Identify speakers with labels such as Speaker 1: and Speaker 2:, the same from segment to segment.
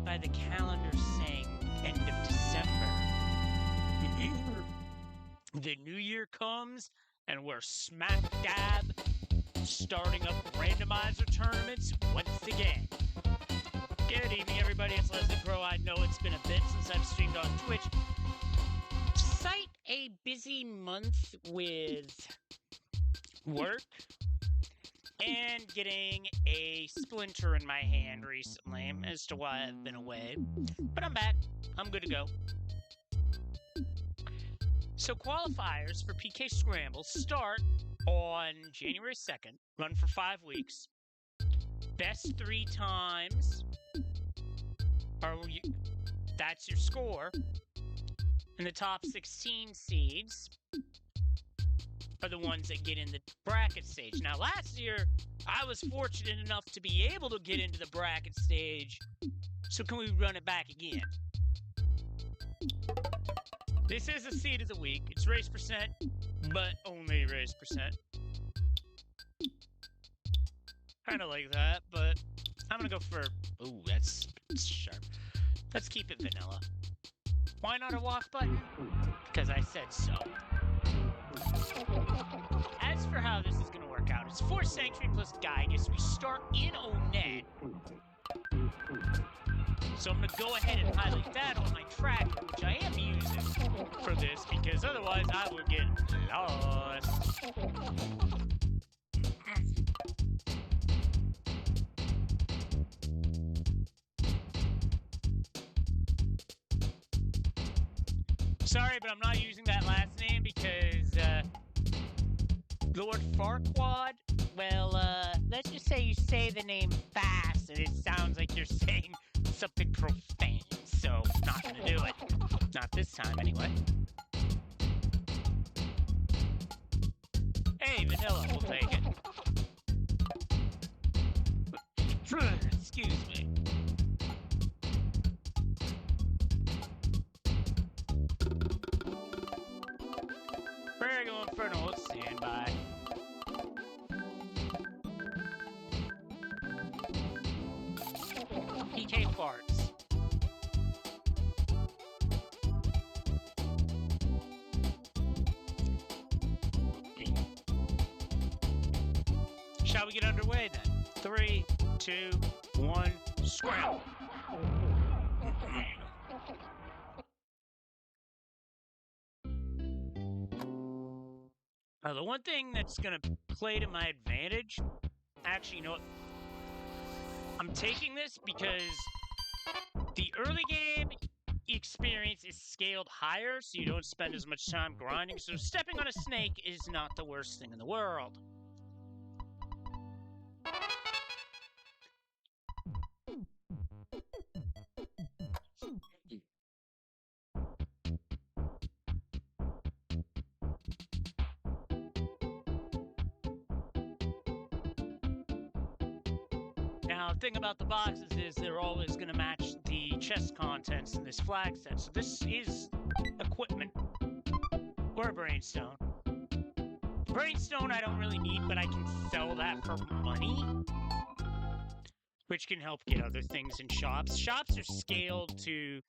Speaker 1: by the calendar saying end of December. The new year comes, and we're smack dab starting up randomizer tournaments once again. Good evening, everybody. It's Leslie Crow. I know it's been a bit since I've streamed on Twitch. Cite a busy month with work and getting a splinter in my hand recently as to why I've been away. But I'm back. I'm good to go. So qualifiers for PK Scramble start on January 2nd, run for 5 weeks. Best 3 times, that's your score. And the top 16 seeds are the ones that get in the bracket stage. Now, last year, I was fortunate enough to be able to get into the bracket stage. So can we run it back again? This is a seed of the week. It's race percent, but only race percent. Kind of like that, but I'm going to go for... Ooh, that's sharp. Let's keep it vanilla. Why not a walk button? Because I said so. As for how this is going to work out, it's 4 Sanctuary plus Gygus. We start in Onet. So I'm going to go ahead and highlight that on my tracker, which I am using for this, because otherwise I would get lost. Sorry, but I'm not using that last name because Lord Farquaad, well, let's just say you say the name fast and it sounds like you're saying something profane, so not gonna do it. Not this time, anyway. Hey, vanilla, we'll take it. Excuse me. Prairie Inferno, stand by. PK farts. Shall we get underway then? 3, 2, 1, scramble. The one thing that's going to play to my advantage, actually, you know what? I'm taking this because the early game experience is scaled higher, so you don't spend as much time grinding. So stepping on a snake is not the worst thing in the world. Now, the thing about the boxes is they're always going to match the chest contents in this flag set. So this is equipment. Or a brainstone. Brainstone I don't really need, but I can sell that for money. Which can help get other things in shops. Shops are scaled to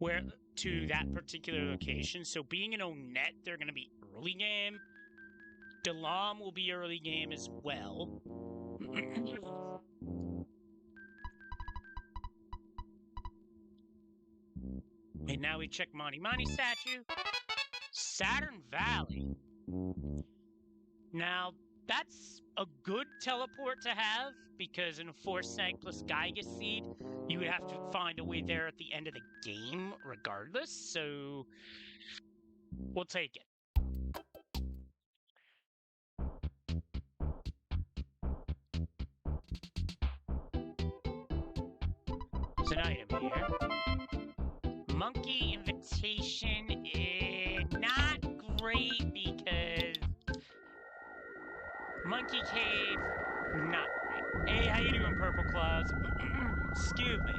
Speaker 1: that particular location. So being in Onet, they're going to be early game. Delam will be early game as well. And now we check Monty Monty statue. Saturn Valley. Now, that's a good teleport to have, because in a 4 Sank plus Gygus seed, you would have to find a way there at the end of the game regardless, so we'll take it. There's an item here. Monkey invitation is not great because Monkey Cave, not great. Hey, how you doing, Purple Clouds? Excuse me.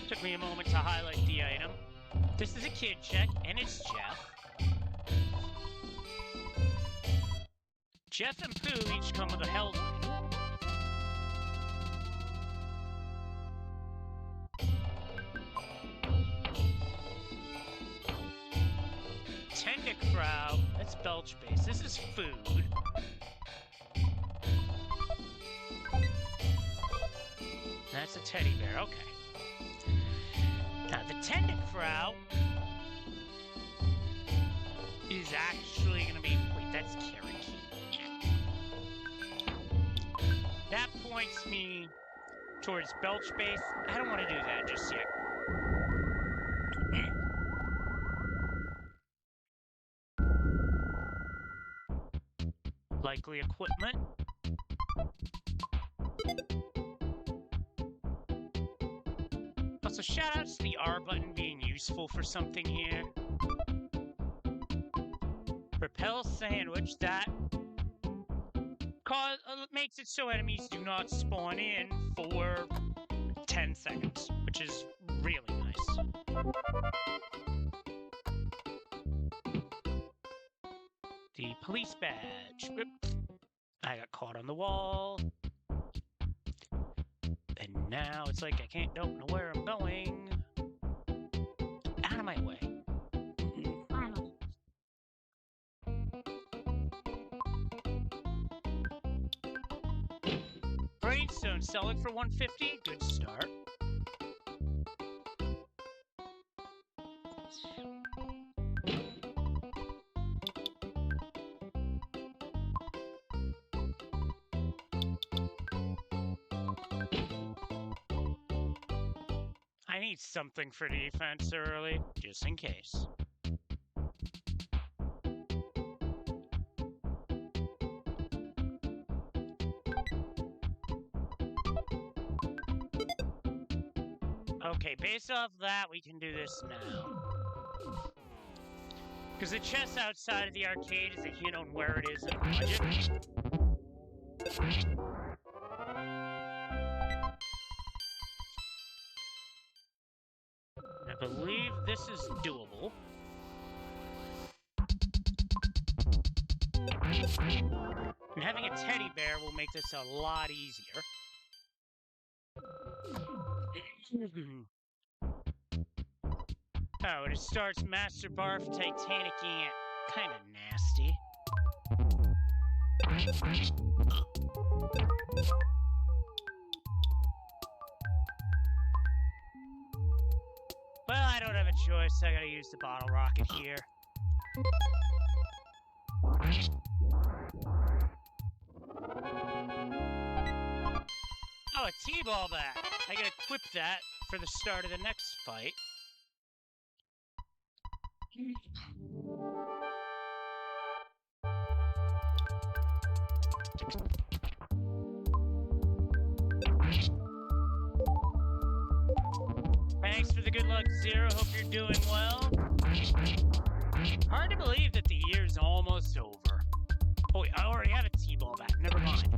Speaker 1: Took me a moment to highlight the item. This is a kid check, and it's Jeff. Jeff and Pooh each come with a helmet. Tendicrow, that's Belch base. This is food. That's a teddy bear, okay. Now the Tendicrow is actually gonna be, wait, that's carrot cake. That points me towards Belch base. I don't want to do that just yet. Likely equipment. Also, shout out to the R button being useful for something here. Repel sandwich, that makes it so enemies do not spawn in for 10 seconds, which is really nice. The police badge. I got caught on the wall. And now it's like I don't know where I'm going. Out of my way. Brainstone selling for 150. Good start. I need something for defense early, just in case. Okay, based off that, we can do this now. Because the chest outside of the arcade is a hint on where it is in the budget. I believe this is doable. And having a teddy bear will make this a lot easier. Oh, and it starts Master Barf, Titanic Ant. Kinda nasty. Well, I don't have a choice. I gotta use the bottle rocket here. Oh, a T-ball bat. I gotta equip that for the start of the next fight. Thanks for the good luck, Zero. Hope you're doing well. Hard to believe that the year's almost over. Oh, wait, I already have a T-ball bat. Never mind.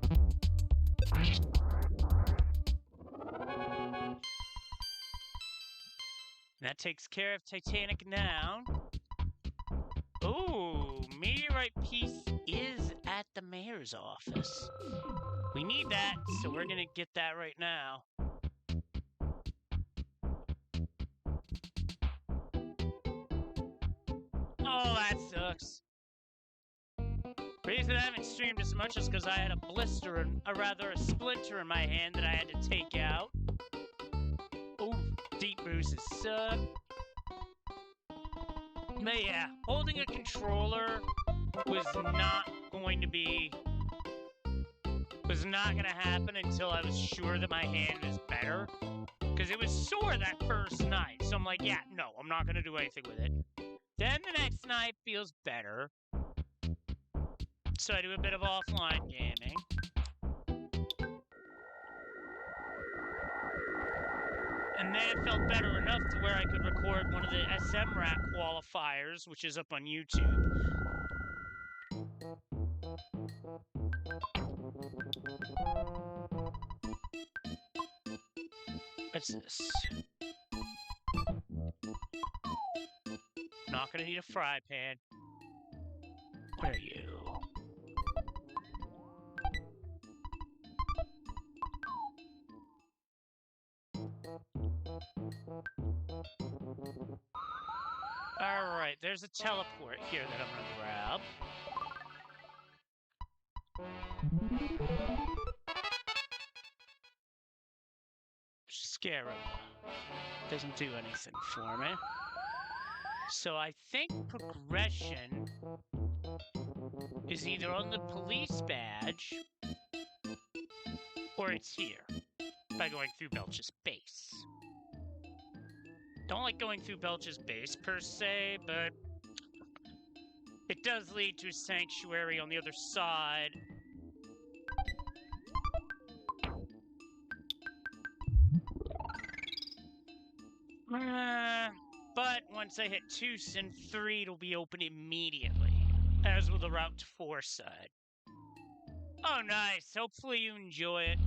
Speaker 1: That takes care of Titanic now. Ooh, meteorite piece is at the mayor's office. We need that, so we're gonna get that right now. Oh, that sucks. The reason I haven't streamed as much is because I had a blister, and a splinter in my hand that I had to take out. Ooh, deep boosters suck. But yeah, holding a controller was not going to happen until I was sure that my hand was better. Because it was sore that first night. So I'm like, yeah, no, I'm not going to do anything with it. Then the next night feels better. So I do a bit of offline gaming. And then it felt better enough to where I could record one of the SM Rack qualifiers, which is up on YouTube. What's this? Not gonna need a fry pan. What are you? Alright, there's a teleport here that I'm gonna grab. Scarab. Doesn't do anything for me. So I think progression is either on the police badge or it's here by going through Belch's base. Don't like going through Belch's base per se, but it does lead to a sanctuary on the other side. But once I hit 2 and 3, it'll be open immediately, as will the Route to 4 side. Oh, nice. Hopefully you enjoy it.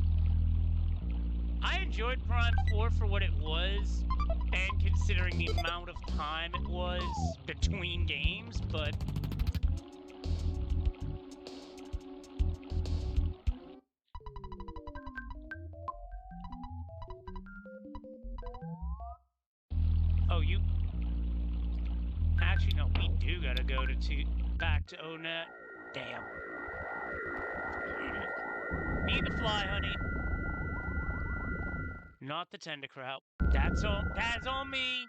Speaker 1: I enjoyed Prime 4 for what it was, and considering the amount of time it was between games, but... Oh, you... Actually, no, we do gotta go back to ONET. Damn. Need the fly, honey. Not the tender kraut. That's on me.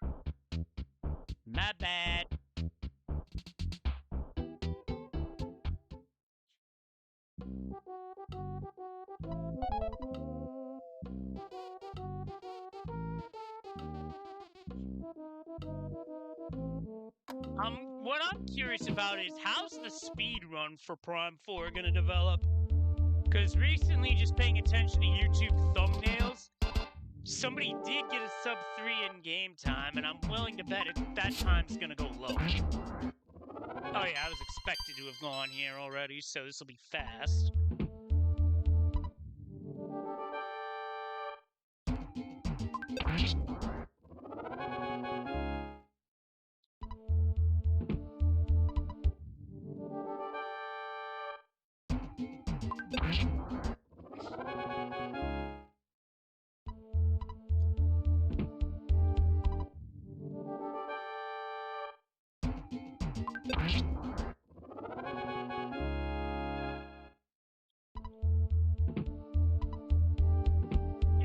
Speaker 1: My bad. What I'm curious about is how's the speed run for Prime 4 gonna develop? Because recently, just paying attention to YouTube thumbnails, somebody did get a sub 3 in game time, and I'm willing to bet that time's gonna go low. Oh yeah, I was expected to have gone here already, so this will be fast.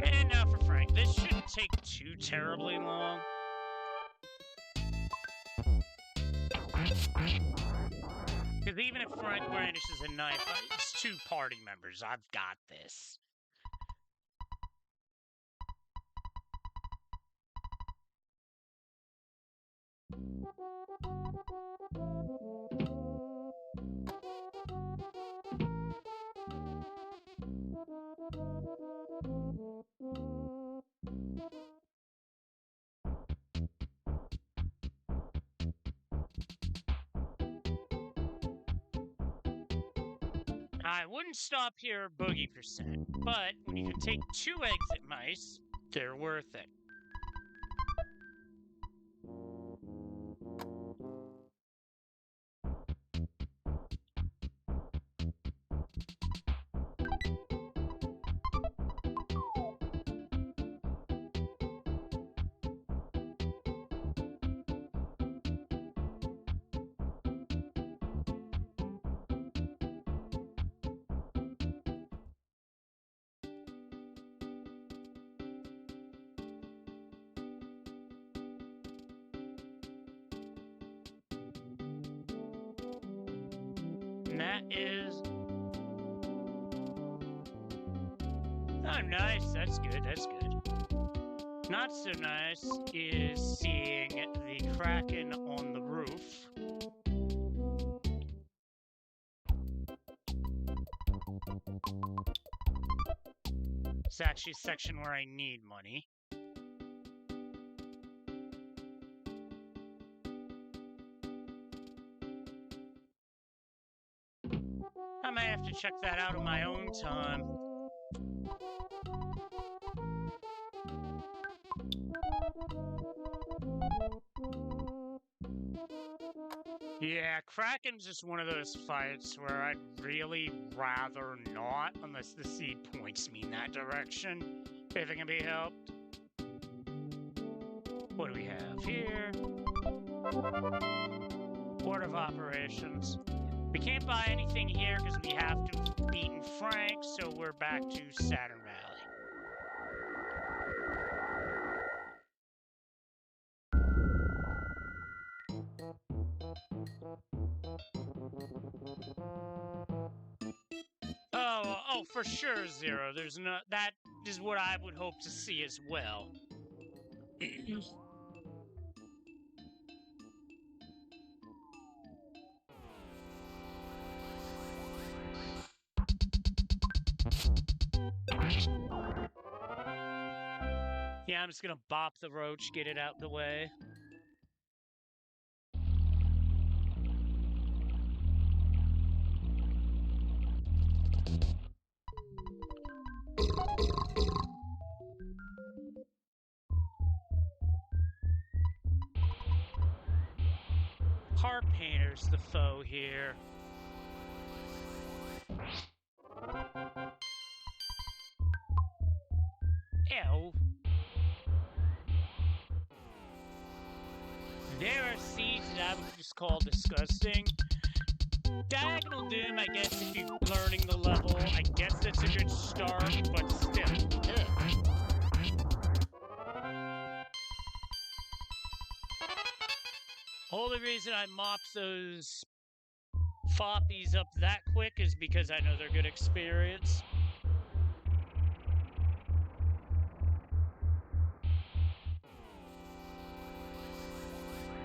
Speaker 1: And now for Frank. This shouldn't take too terribly long. Because even if Frank brandishes a knife, it's 2 party members. I've got this. I wouldn't stop here at boogie %, but when you can take 2 exit mice, they're worth it. And that is... Oh, nice. That's good. That's good. Not so nice is seeing the Kraken on the roof. It's actually a section where I need money. I might have to check that out on my own time. Yeah, Kraken's just one of those fights where I'd really rather not, unless the seed points me in that direction, if it can be helped. What do we have here? Order of operations. We can't buy anything here because we have to have beaten Frank, so we're back to Saturn Valley. Oh, for sure, Zero. There's no. That is what I would hope to see as well. Yeah, I'm just gonna bop the roach, get it out the way. Car painter's the foe here. Ew. There are seeds that I would just call disgusting. Diagonal Doom, I guess, if you're learning the level, I guess that's a good start, but still. Ugh. Only reason I mop those foppies up that quick is because I know they're good experience.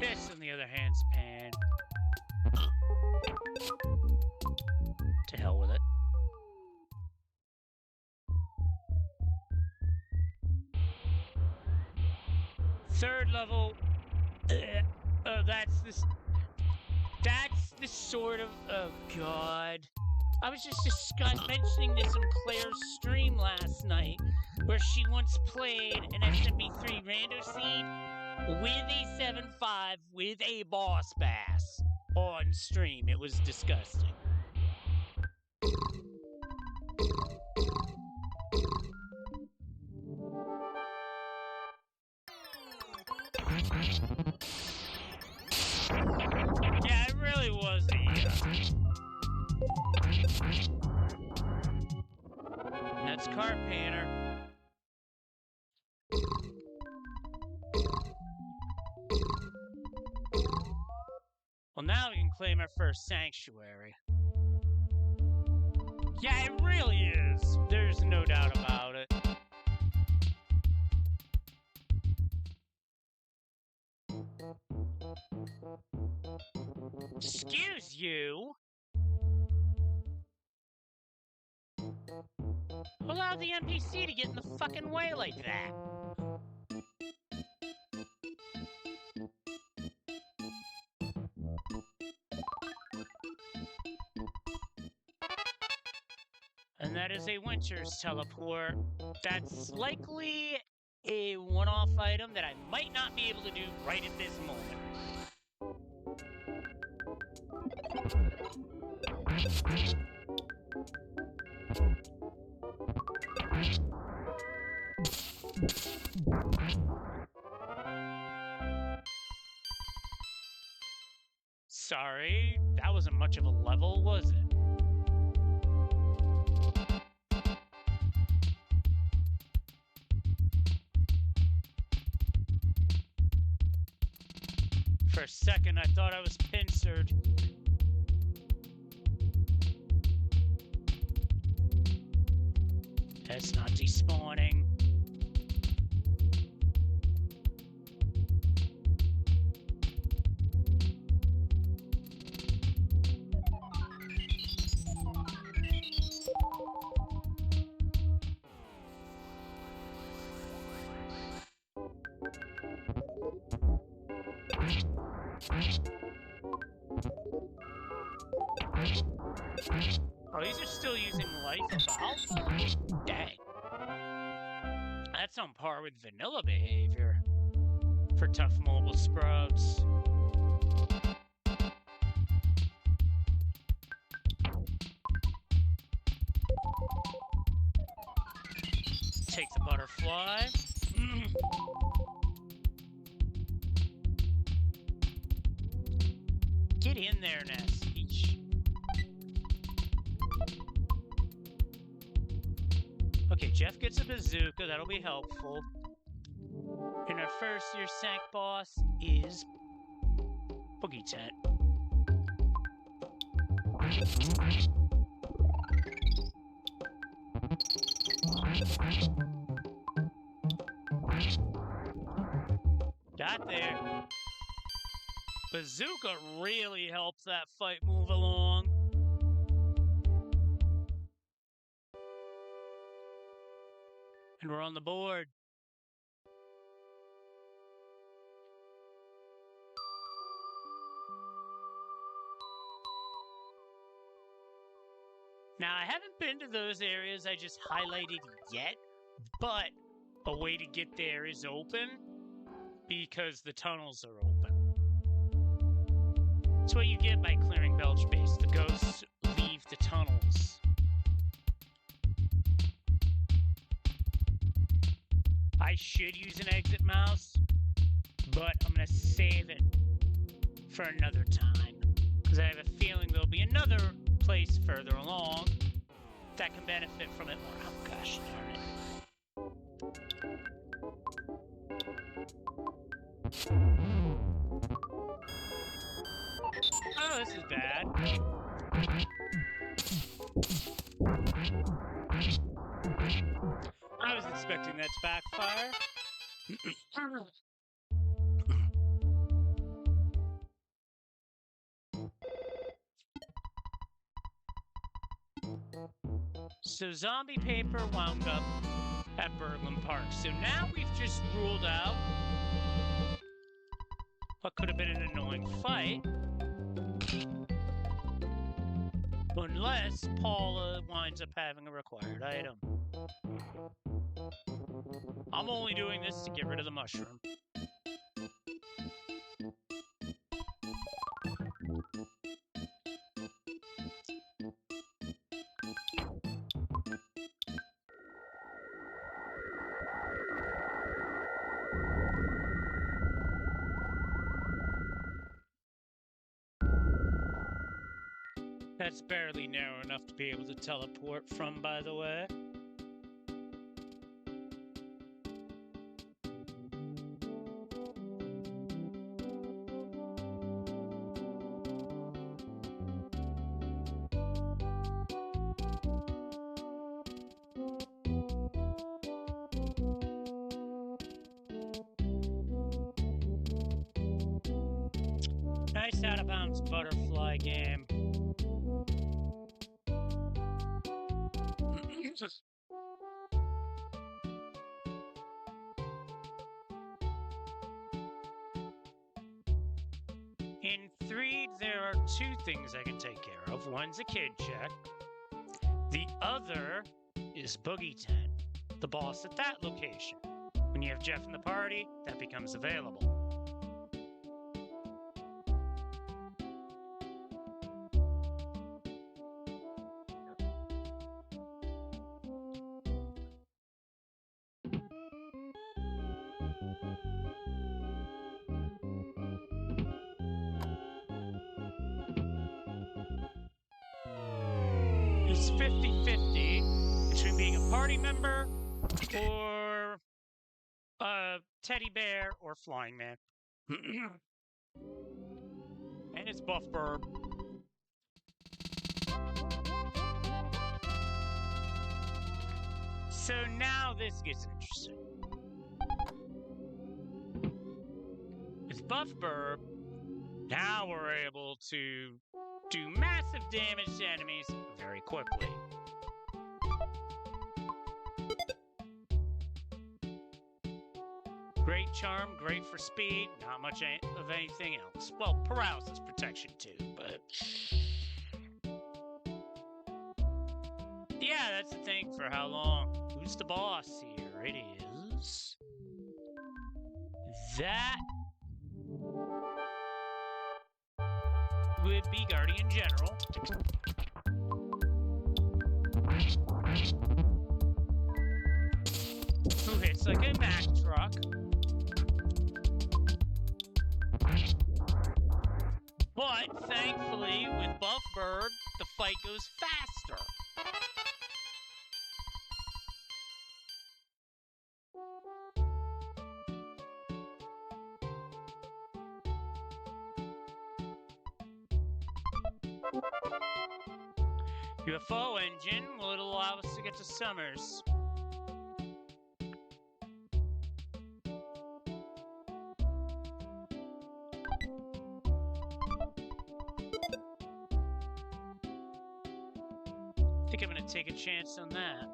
Speaker 1: This, on the other hand, is pan. To hell with it. Third level. That's the sort of. Oh, God. I was just mentioning this on Claire's stream last night, where she once played an SMB3 rando seed with a 7.5 with a boss bass on stream. It was disgusting. Yeah, it really was That's Car Painter. Well, now we can claim our first sanctuary. Yeah, it really is. There's no doubt about it. Excuse you? Allow the NPC to get in the fucking way like that. And that is a Winter's teleport. That's likely a one-off item that I might not be able to do right at this moment. Sorry, that wasn't much of a level, was it? For a second, I thought I was pincered. That's not despawning. Oh, these are still using life about? Dang. That's on par with vanilla behavior for tough mobile sprouts. Take the butterfly. Get in there, Ness. Eesh. Okay, Jeff gets a bazooka. That'll be helpful. And our first year sank boss is Boogie Tent. Got there. Bazooka really helps that fight move along. And we're on the board. Now, I haven't been to those areas I just highlighted yet, but a way to get there is open because the tunnels are open. That's what you get by clearing Belch Base. The ghosts leave the tunnels. I should use an exit mouse, but I'm going to save it for another time because I have a feeling there'll be another place further along that can benefit from it more. Oh gosh, darn it. Oh, this is bad. I was expecting that to backfire. So zombie paper wound up at Berglund Park. So now we've just ruled out what could have been an annoying fight. Unless Paula winds up having a required item. I'm only doing this to get rid of the mushroom. That's barely narrow enough to be able to teleport from, by the way. Nice out-of-bounds butterfly game. In 3, there are 2 things I can take care of. One's a kid check. The other is Boogie Tent, the boss at that location. When you have Jeff in the party, that becomes available. It's 50-50 between being a party member or a teddy bear or flying man. And it's Buff Burb. So now this gets interesting. With Buff Burb, now we're able to do massive damage to enemies very quickly. Great charm, great for speed, not much of anything else. Well, paralysis protection too, but... yeah, that's the thing. For how long? Who's the boss here? It is... that... would be Guardian General. Who hits like a Mack truck. But But thankfully, with Buffbird, the fight goes faster. UFO engine, will it allow us to get to Summers? I think I'm going to take a chance on that.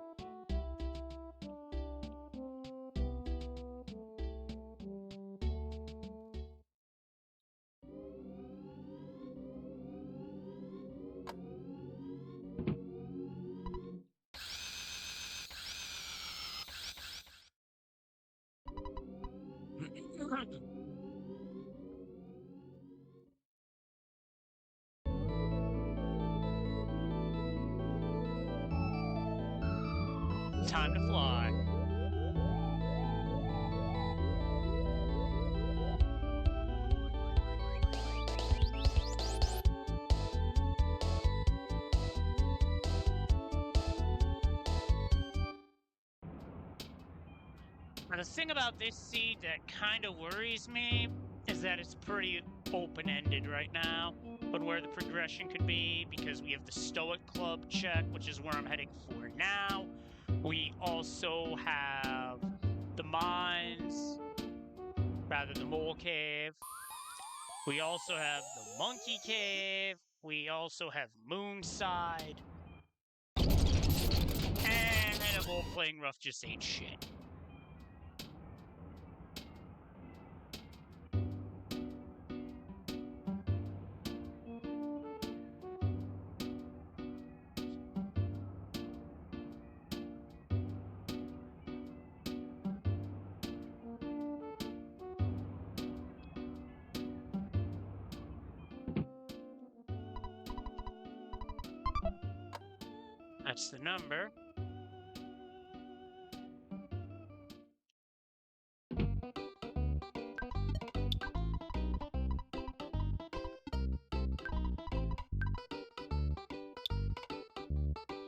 Speaker 1: Time to fly. Now, the thing about this seed that kind of worries me is that it's pretty open-ended right now, but where the progression could be, because we have the Stoic Club check, which is where I'm heading for now. We also have the mines, rather the mole cave. We also have the monkey cave. We also have Moonside. And a mole playing rough just ain't shit. That's the number.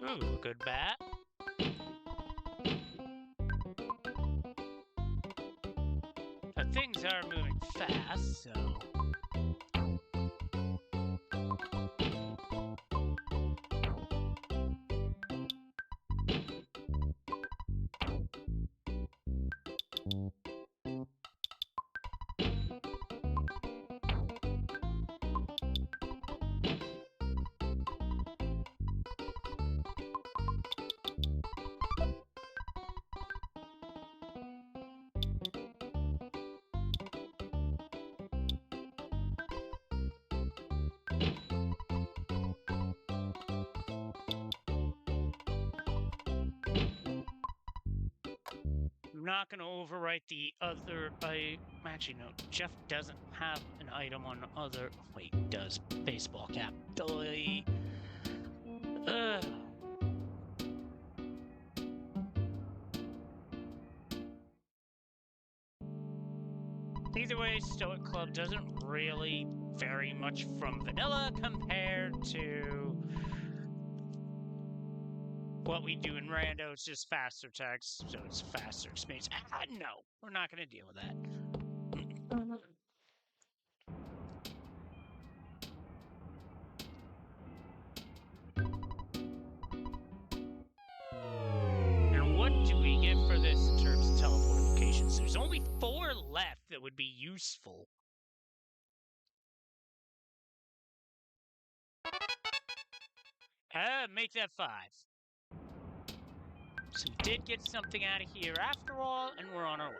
Speaker 1: Ooh, good bat. Now, things are moving fast, so... I'm not going to overwrite the other... actually, no. Jeff doesn't have an item on other... Wait, does. Baseball cap. Either way, Stoic Club doesn't really vary much from vanilla compared to what we do in Rando. It's just faster text, so it's faster experience. No, we're not going to deal with that. And what do we get for this in terms of teleport locations? There's only 4 left that would be useful. Make that 5. So we did get something out of here after all, and we're on our way.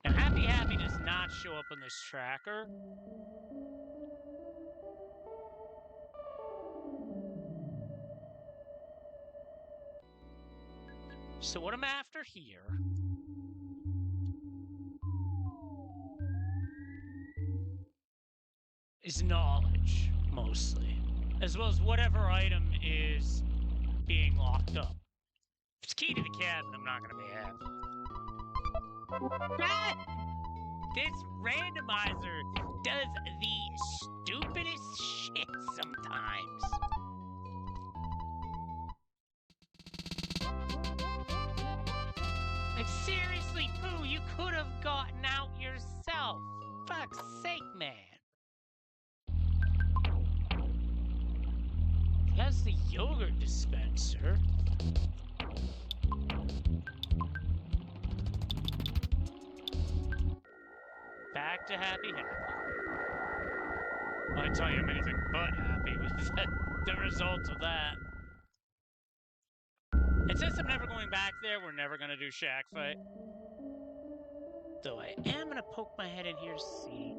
Speaker 1: Now, Happy does not show up on this tracker. So what I'm after here is knowledge, mostly. As well as whatever item is being locked up. If it's key to the cabin, I'm not going to be happy. This randomizer does the stupidest shit sometimes. Like, seriously, Pooh, you could have gotten out yourself. Fuck's sake, man. He has the yogurt dispenser. Back to happy. I tell you, I'm anything but happy with the results of that. And since I'm never going back there, we're never going to do Shack Fight. Though I am going to poke my head in here to see.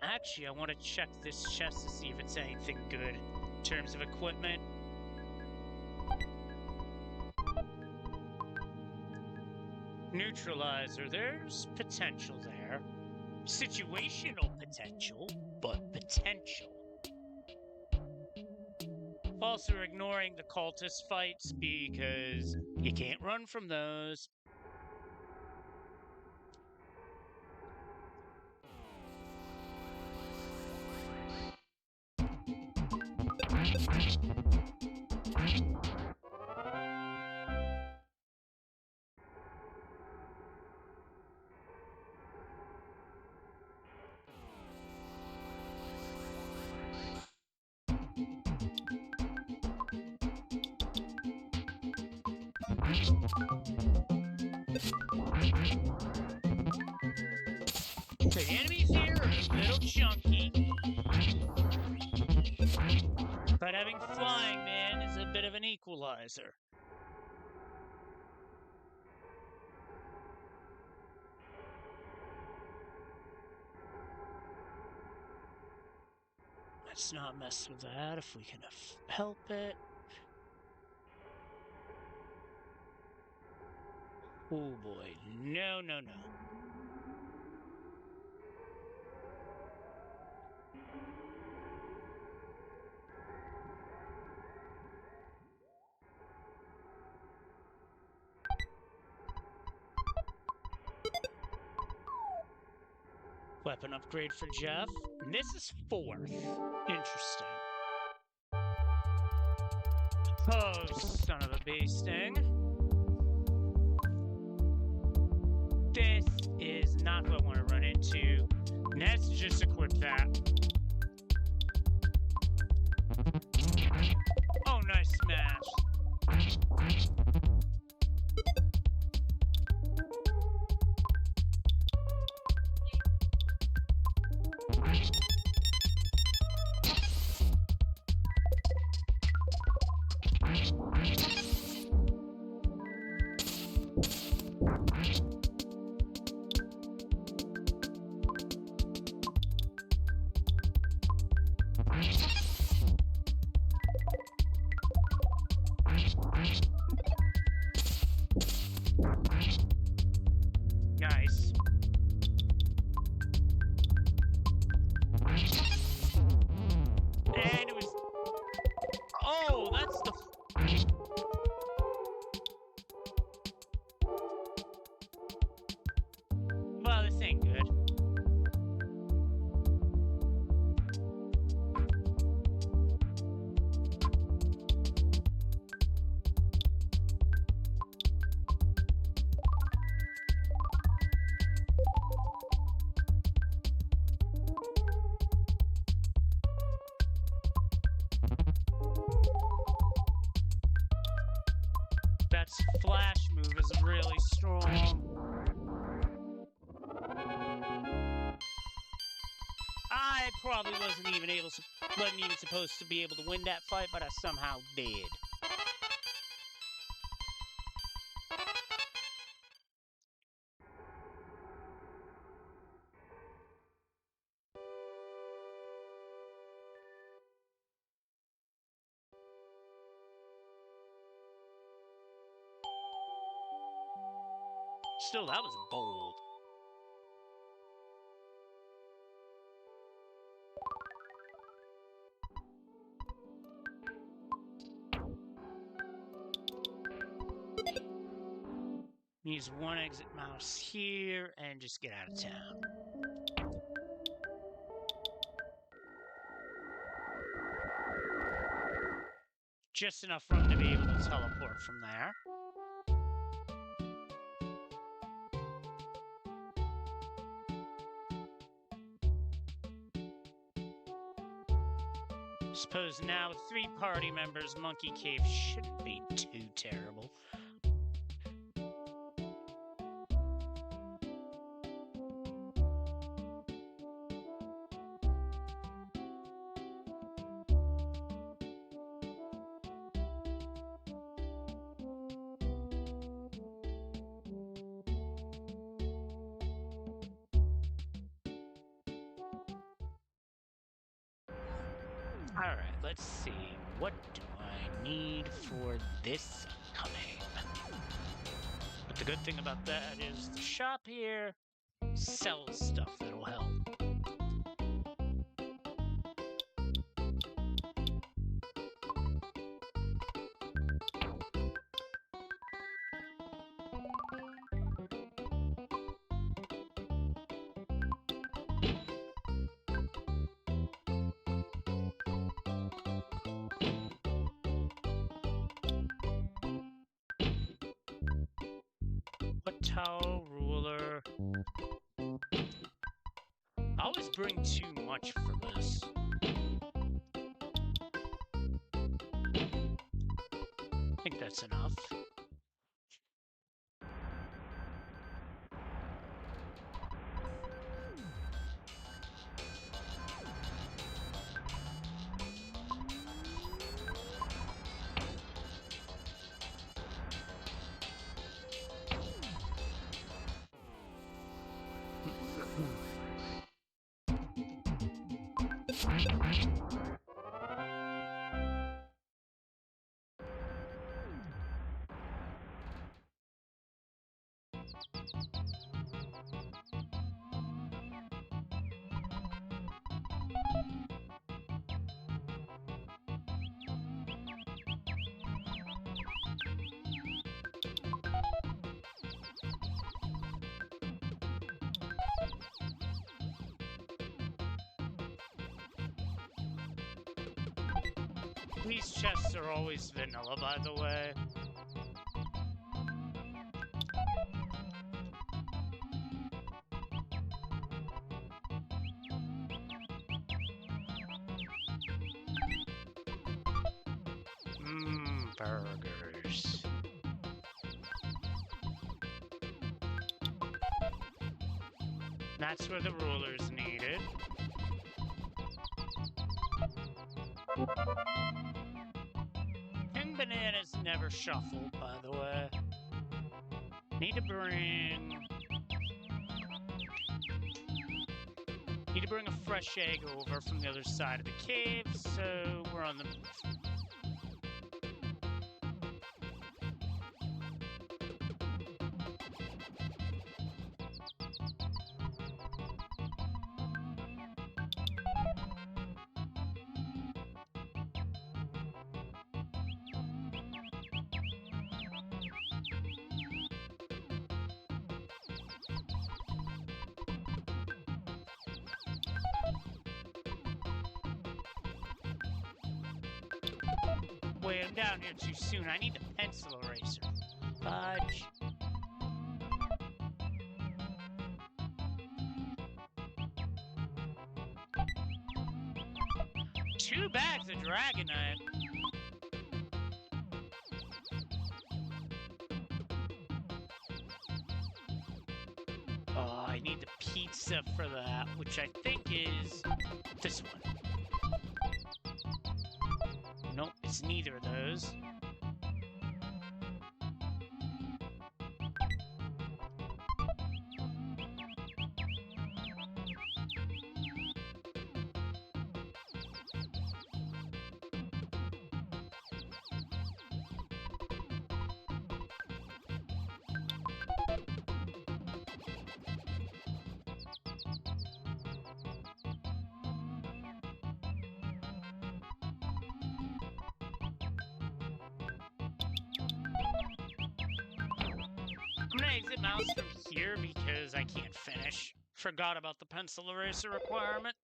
Speaker 1: Actually, I want to check this chest to see if it's anything good in terms of equipment. Neutralizer, there's potential there. Situational potential, but potential. Also, we're ignoring the cultist fights because you can't run from those. The enemies here are a little chunky, but having Flying Man is a bit of an equalizer. Let's not mess with that if we can help it. Oh boy, no, no, no. Weapon upgrade for Jeff. And this is 4th. Interesting. Oh, son of a bee sting. This is not what I want to run into. Let's just equip that. Oh, nice smash. Nice. And it was... Oh, that's the... Well, this ain't good. That's flash move is really strong. I probably wasn't even supposed to be able to win that fight, but I somehow did. Still, that was bold. Use one exit mouse here and just get out of town. Just enough room to be able to teleport from there. Suppose now with 3 party members, Monkey Cave shouldn't be too terrible. Alright, let's see. What do I need for this coming? But the good thing about that is the shop here sells stuff that'll help. What towel, ruler? I always bring too much for this. I think that's enough. These chests are always vanilla, by the way. Burgers. That's where the ruler's needed. And bananas never shuffled, by the way. Need to bring a fresh egg over from the other side of the cave, so we're on the move. Wait, I'm down here too soon. I need the pencil eraser. Fudge. Two bags of Dragonite. Oh, I need the pizza for that, which I think is this one. Nope, it's neither of those. can't exit mouse from here because I can't finish. Forgot about the pencil eraser requirement.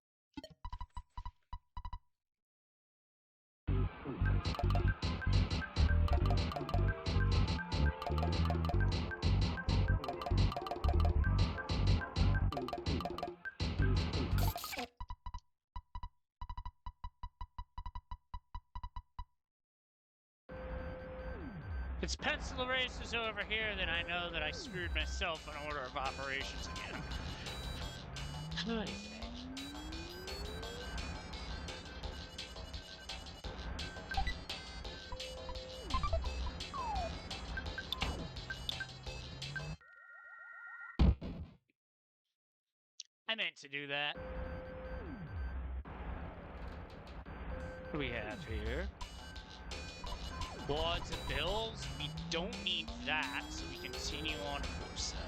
Speaker 1: If it's pencil erasers over here, then I know that I screwed myself in order of operations again. I meant to do that. What do we have here? Wads and bills. We don't need that, so we continue on to foresight.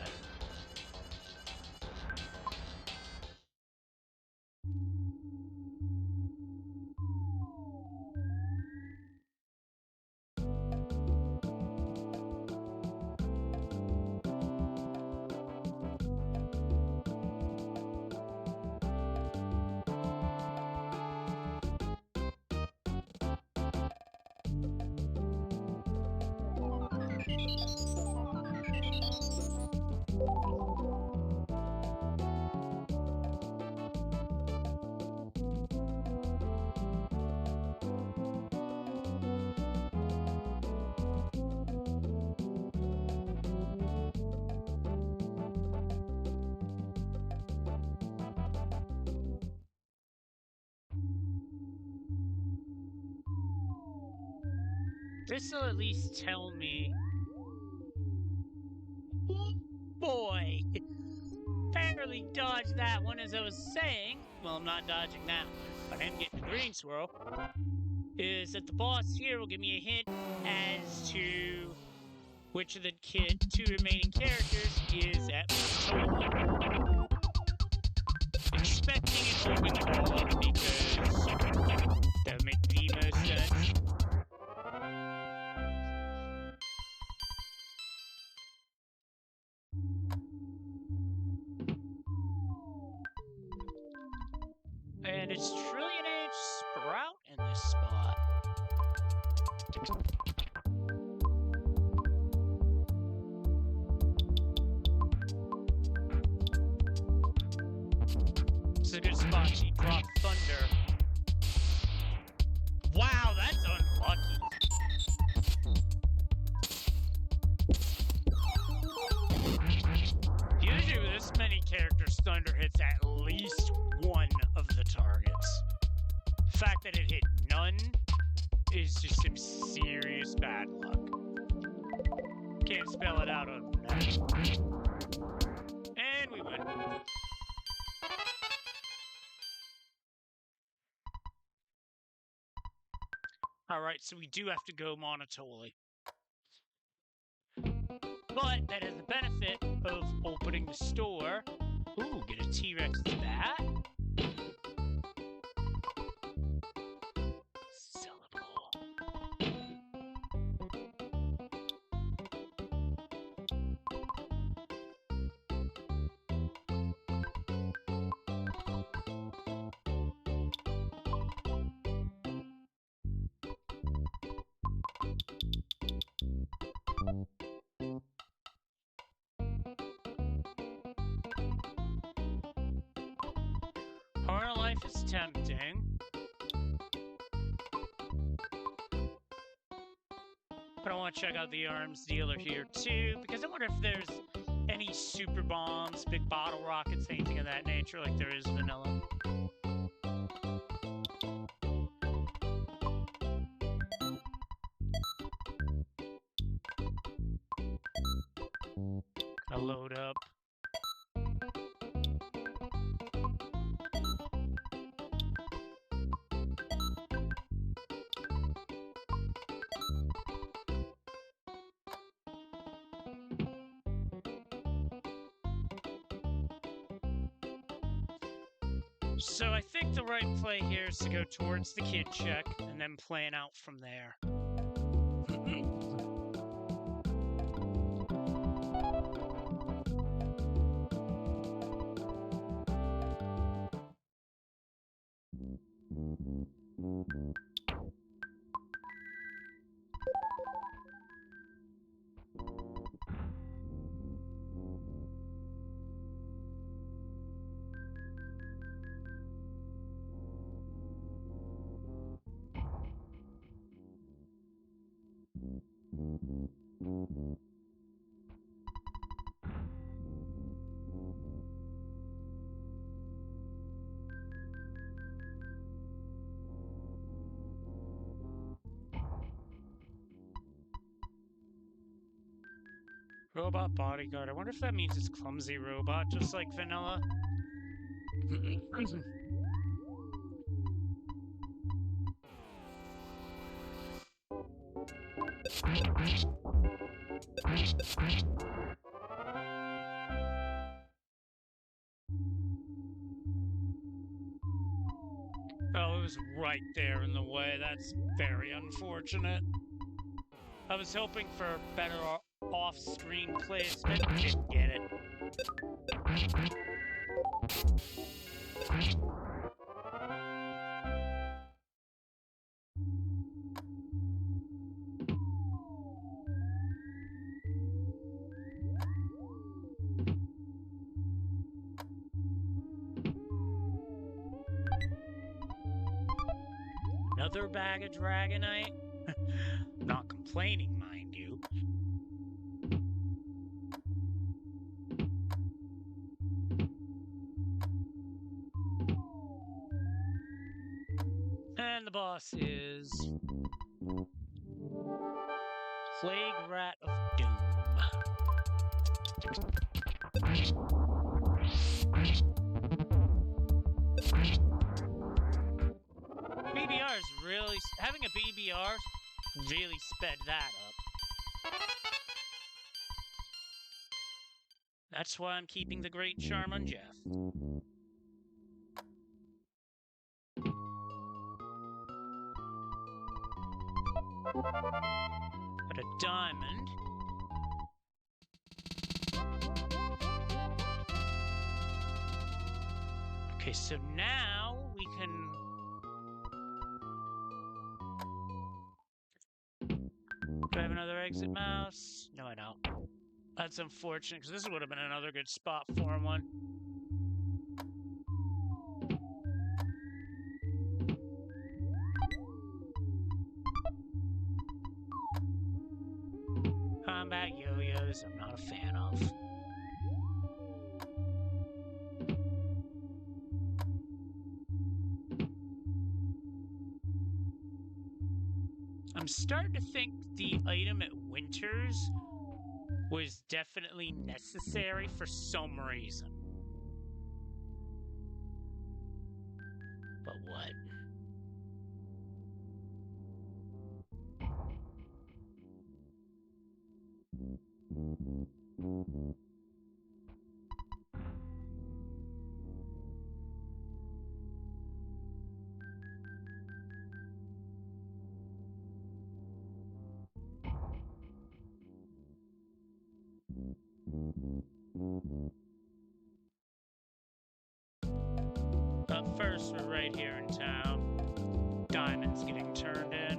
Speaker 1: This will at least tell me. Boy! Barely dodged that one, as I was saying. Well, I'm not dodging that one, but I am getting the green swirl. Is that the boss here will give me a hint as to which of the two remaining characters is at total. Expecting it will be all of them because that would make the most sense. And it's Trillion Age Sprout in this spot. This is a good spot to drop Thunder. Wow, that's unlucky. Usually with this many characters, Thunder hits at least one of the targets. The fact that it hit none is just some serious bad luck. Can't spell it out on that. And we win. Alright, so we do have to go Monotoli. But that has the benefit of opening the store. Ooh, get a T-Rex bat. Sellable. Horror Life is tempting. But I want to check out the arms dealer here too, because I wonder if there's any super bombs, big bottle rockets, anything of that nature like there is vanilla. Gonna load up. So I think the right play here is to go towards the kid check and then plan out from there. Robot bodyguard. I wonder if that means it's clumsy robot, just like vanilla. Oh, it was right there in the way. That's very unfortunate. I was hoping for better off-screen placement. Didn't get it. Another bag of Dragonite? Not complaining, mind you. And the boss is... Plague Rat of Doom. BBR is really... Having a BBR really sped that up. That's why I'm keeping the Great Charm on Jeff. Got a diamond. Okay, so now we can... Do I have another exit mouse? No, I don't. That's unfortunate, because this would have been another good spot for one. Combat yo-yos, I'm not a fan of. I'm starting to think the item at Winters was definitely necessary for some reason. But what? But first, we're right here in town. Diamond's getting turned in.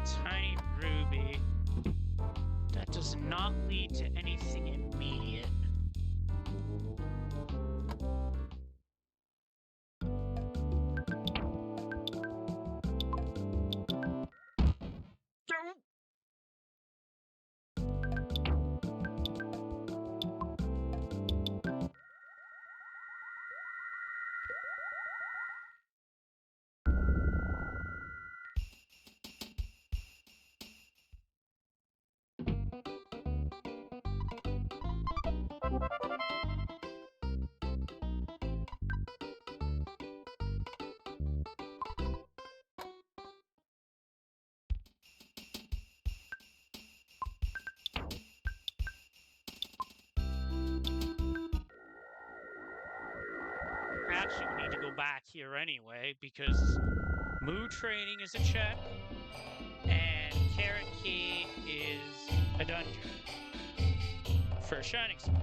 Speaker 1: Tiny ruby. That does not lead to anything immediate. actually, we need to go back here anyway, because Moo Training is a check, and Carrot Key is a dungeon for a Shining Sword.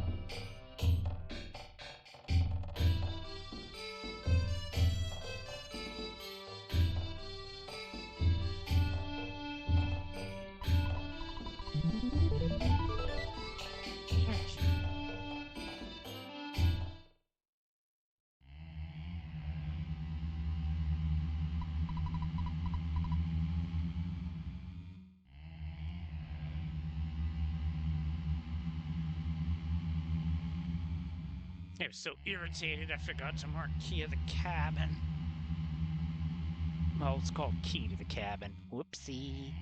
Speaker 1: I was so irritated I forgot to mark key of the cabin. Well, it's called key to the cabin. Whoopsie.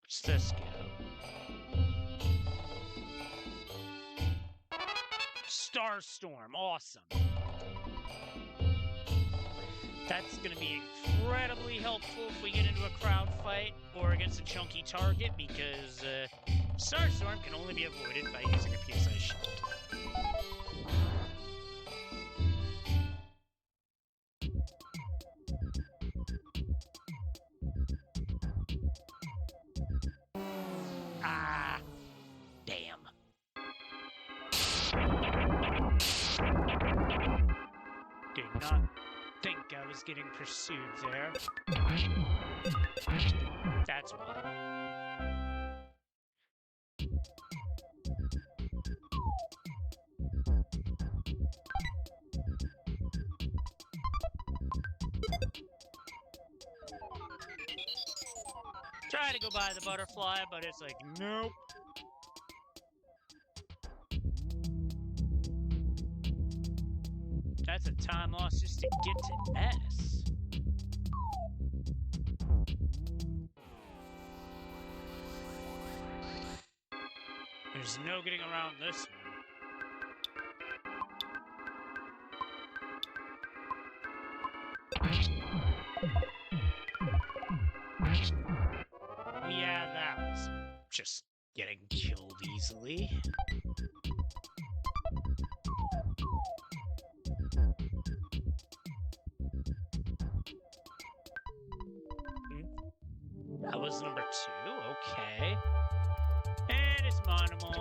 Speaker 1: Where's this go? Starstorm, awesome. That's going to be incredibly helpful if we get into a crowd fight or against a chunky target, because Starstorm can only be avoided by using a PSI shield. Ah, damn. Did not think I was getting pursued there. That's why. Try to go by the butterfly, but it's like, nope. That's a time loss just to get to S. There's no getting around this one. Yeah, that was just getting killed easily. That was number 2, okay. And it's Monomal.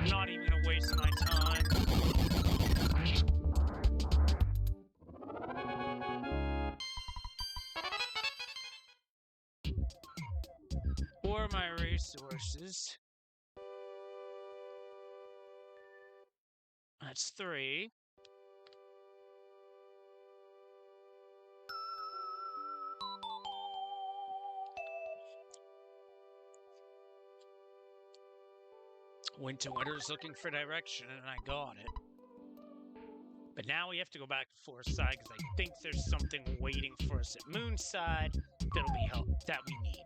Speaker 1: Not even gonna waste my time. Or my resources. That's 3. Winter's looking for direction, and I got it. But now we have to go back to Forest Side, because I think there's something waiting for us at Moonside that'll be help that we need.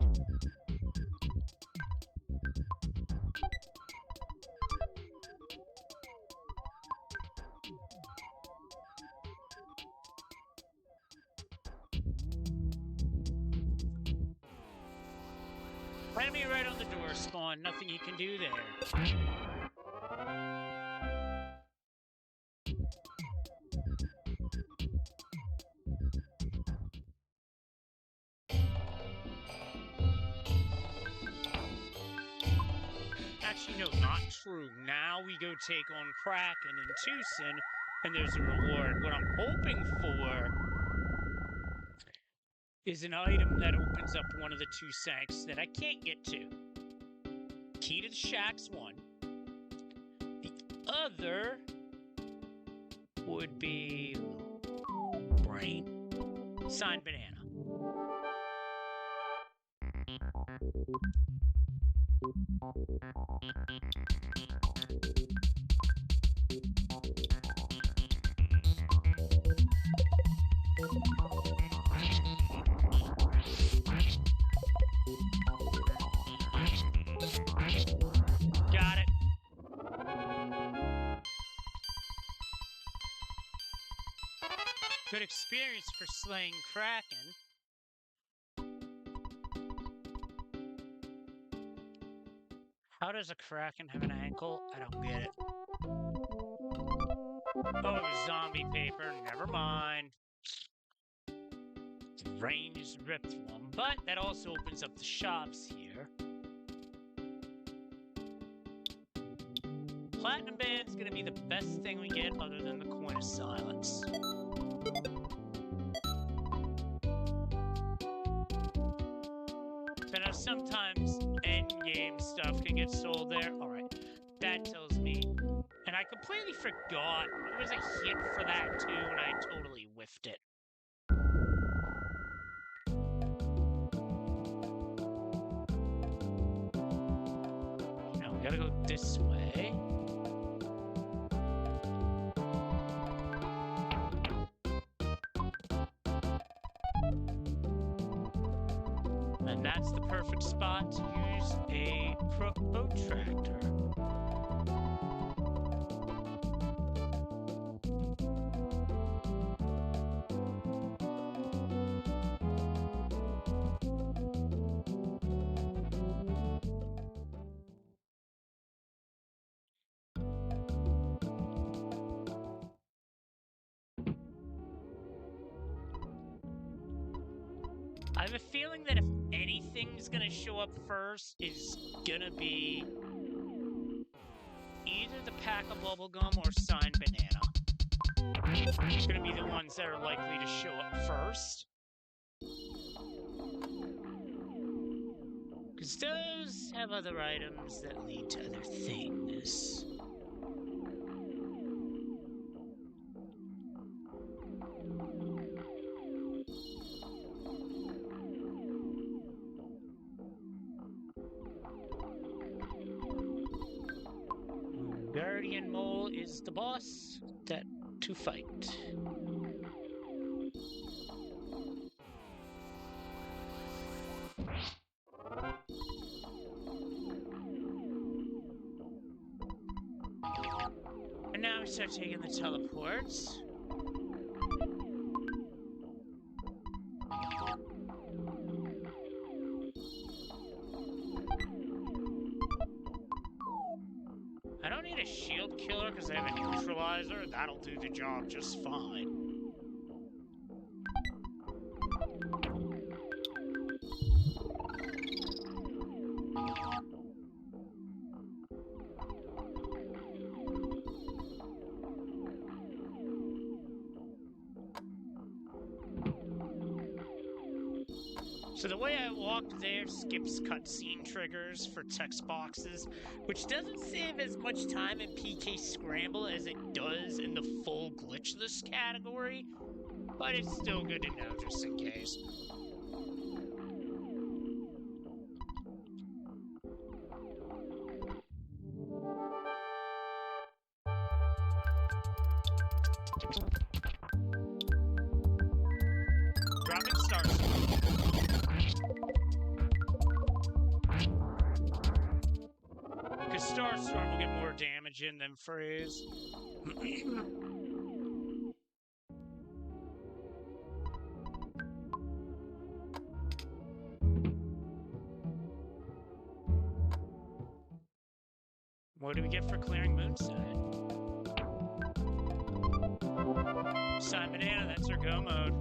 Speaker 1: Enemy right on the door spawn, nothing you can do there. Actually, no, not true. Now we go take on Kraken and Tucson, and there's a reward. What I'm hoping for is an item that opens up one of the 2 sanks that I can't get to. Key to the Shack's 1. The other would be brain. Signed banana. good experience for slaying Kraken. How does a Kraken have an ankle? I don't get it. Oh, zombie paper. Never mind. Ranged ripped one, but that also opens up the shops here. Platinum Band's gonna be the best thing we get other than the Coin of Silence. So now sometimes endgame stuff can get sold there. Alright, that tells me. And I completely forgot. There was a hint for that too, and I totally whiffed it. Now we gotta go this way. And that's the perfect spot to use a protractor. I have a feeling that if anything's gonna show up first, is gonna be either the pack of bubblegum or signed banana. It's gonna be the ones that are likely to show up first. Because those have other items that lead to other things. Guardian Mole is the boss to fight. And now we start taking the teleports. I don't need a shield killer because I have a neutralizer. That'll do the job just fine. So the way I walked there skips cutscene triggers for text boxes, which doesn't save as much time in PK Scramble as it does in the full glitchless category, but it's still good to know just in case. Dropping stars. Because Starstorm will get more damage in than Freeze. What do we get for clearing Moonside? Sign Banana, that's our go mode.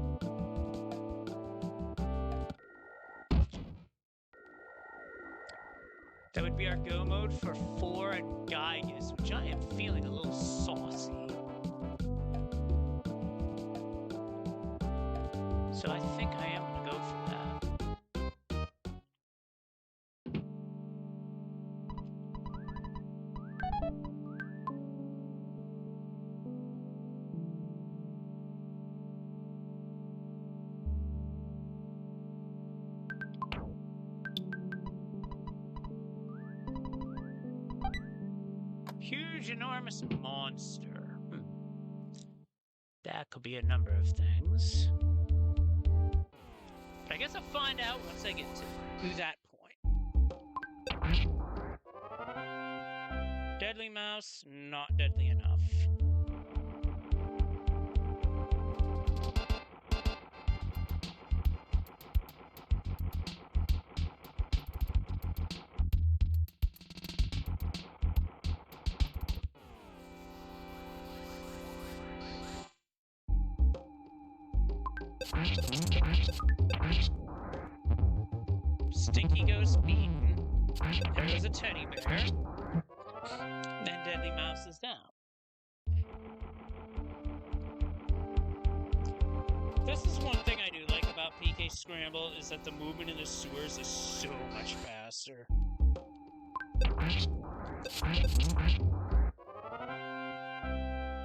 Speaker 1: That would be our go mode for 4 and Gygas, which I am feeling a little saucy. So I think I am going to go for that. Huge, enormous monster. That could be a number of things. But I guess I'll find out once I get to that point. Deadly Mouse, not deadly enough. Stinky Ghost beaten. There was a teddy bear. Then Deadly Mouse is down. This is one thing I do like about PK Scramble, is that the movement in the sewers is so much faster.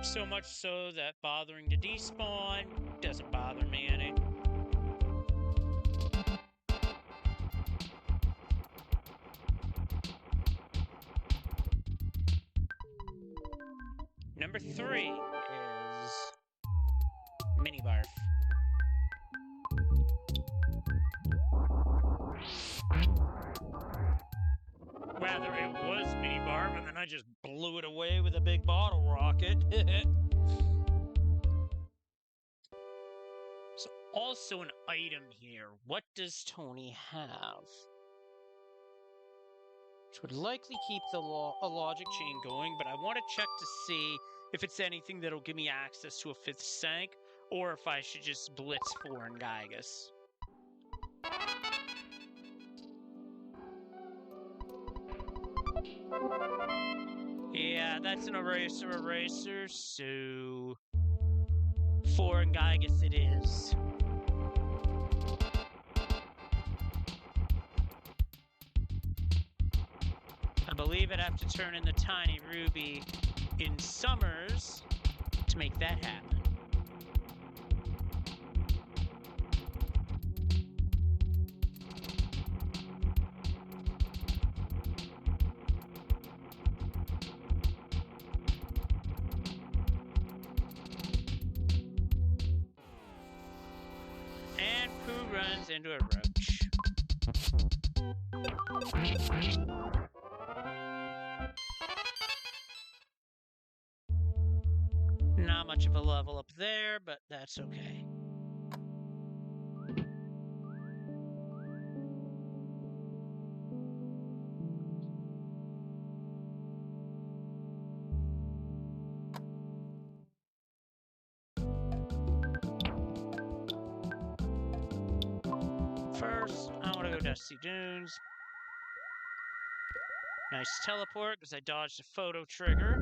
Speaker 1: So much so that bothering to despawn doesn't bother me any. Number 3 is Mini Barf. Rather, it was Mini Barf, and then I just blew it away with a big bottle rocket. So, also an item here. What does Tony have? Which would likely keep a logic chain going, but I want to check to see if it's anything that'll give me access to a 5th Sank, or if I should just blitz 4 and Gygus. Yeah, that's an eraser, so 4 and Gygus it is. I believe I'd have to turn in the Tiny Ruby in Summers to make that happen. And Pooh runs into a roach. Not much of a level up there, but that's okay. First, I want to go Dusty Dunes. Nice teleport, because I dodged a photo trigger.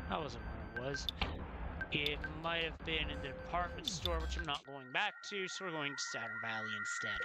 Speaker 1: That wasn't where it was. It might have been in the department store, which I'm not going back to, so we're going to Saturn Valley instead.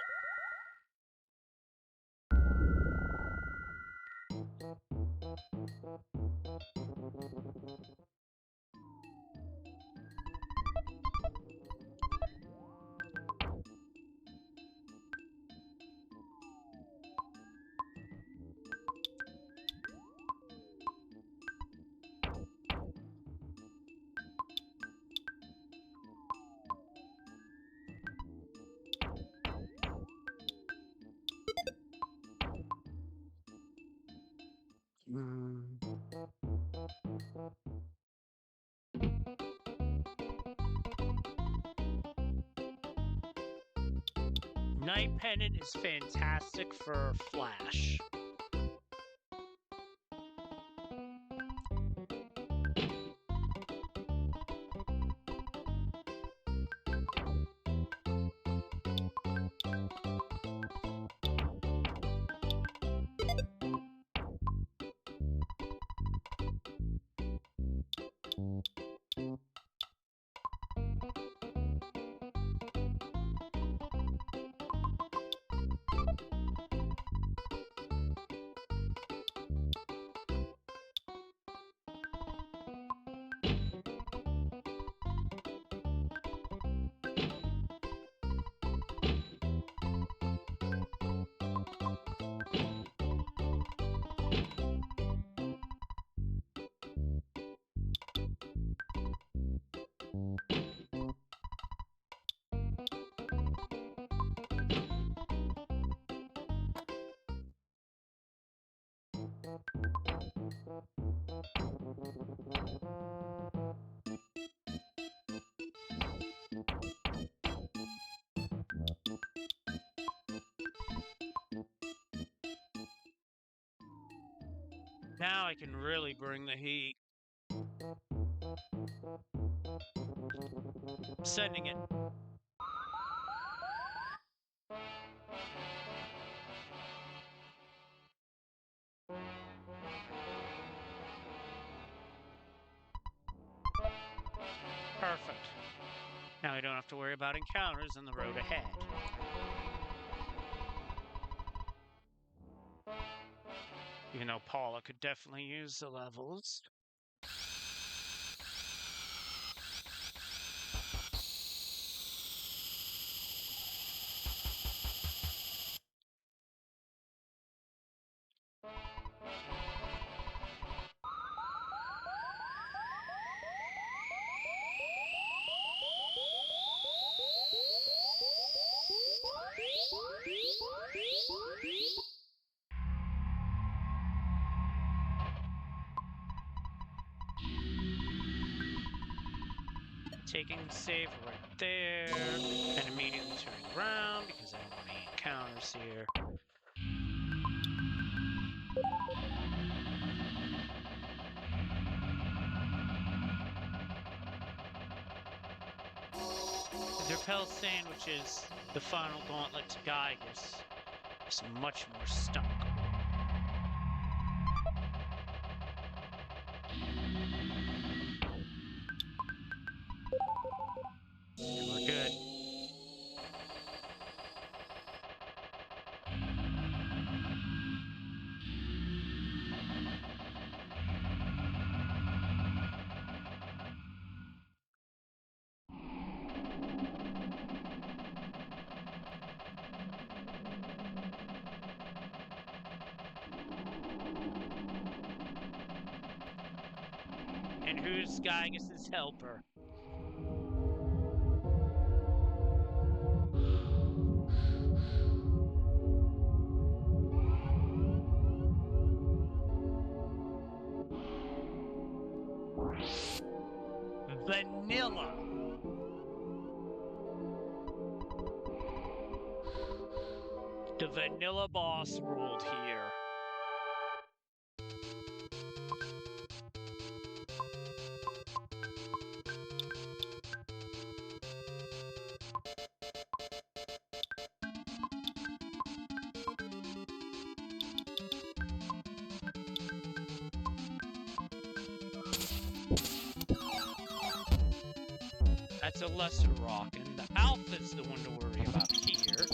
Speaker 1: Night Pendant is fantastic for Flash. Now I can really bring the heat. Sending it. Perfect. Now we don't have to worry about encounters on the road ahead. Even though Paula could definitely use the levels. Taking the save right there, and immediately turning around because I don't want any encounters here. The Repel Sandwich is the final gauntlet to Giygas. It's much more stockable. And we're good. And who's Giygas' helper? Vanilla. The vanilla boss ruled here. That's a lesser rock, and the Alpha's the one to worry about here.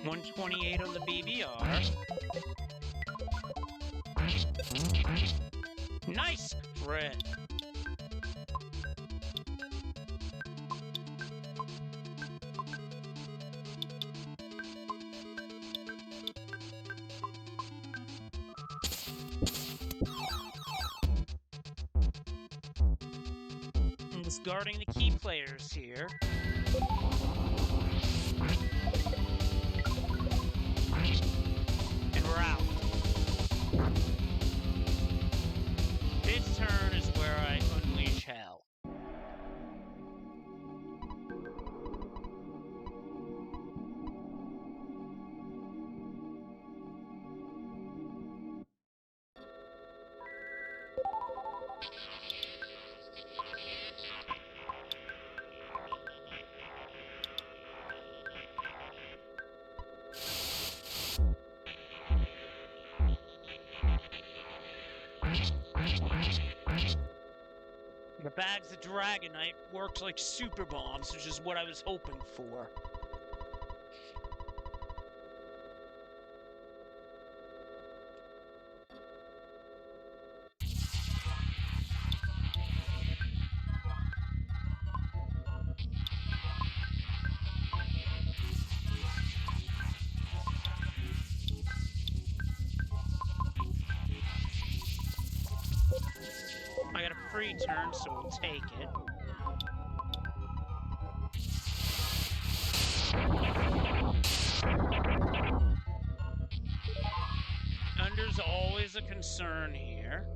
Speaker 1: 128 on the BBR. Nice crit. Guarding the key players here. And we're out. This turn is where I unleash hell. The bags of Dragonite worked like super bombs, which is what I was hoping for. I got a free turn, so we'll take it. Under's always a concern here.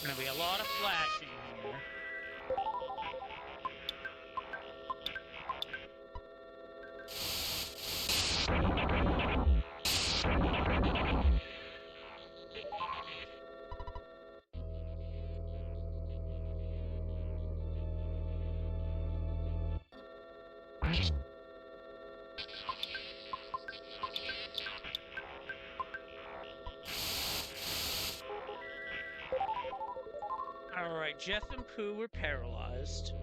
Speaker 1: Gonna be a lot of flashing here. Alright, Jeff and Pooh were paralyzed.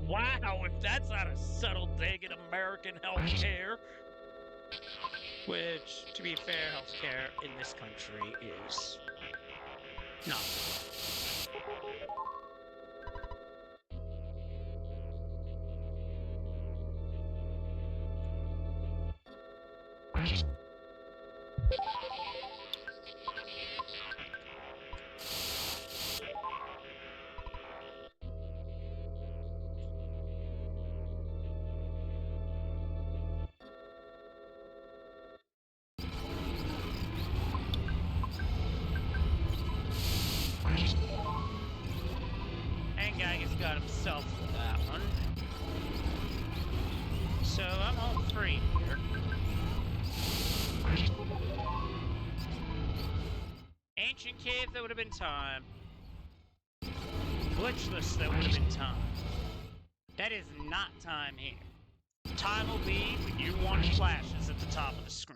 Speaker 1: Wow, if that's not a subtle dig at American healthcare. Which, to be fair, healthcare in this country is not. Got himself for that one. So I'm home free here. Ancient cave, that would have been time. Glitchless, that would have been time. That is not time here. Time will be when you want flashes at the top of the screen.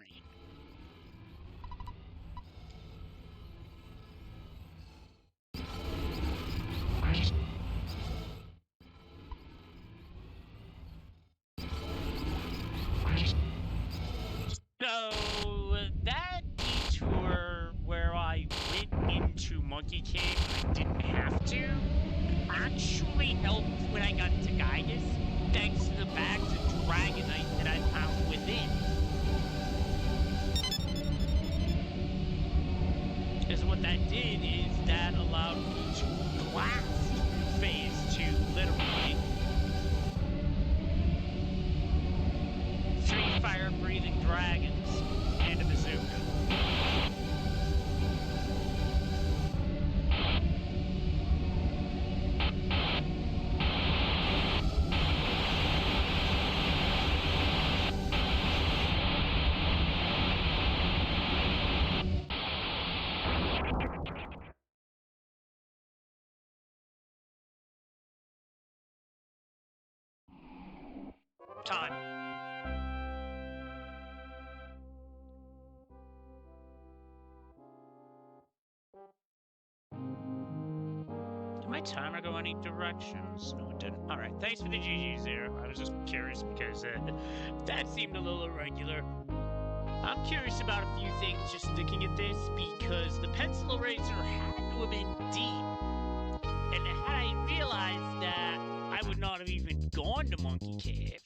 Speaker 1: So, that detour where I went into Monkey Cave and I didn't have to, actually helped when I got to Gygus, thanks to the bags of Dragonite that I found within. Because what that did is that allowed me to blast Phase 2, literally. 3 fire-breathing dragons and a bazooka. Time. Did my timer go any directions? No, it didn't. Alright, thanks for the GGs there. I was just curious because that seemed a little irregular. I'm curious about a few things just looking at this because the pencil eraser had to have been deep. And had I realized that, I would not have even gone to Monkey Cave.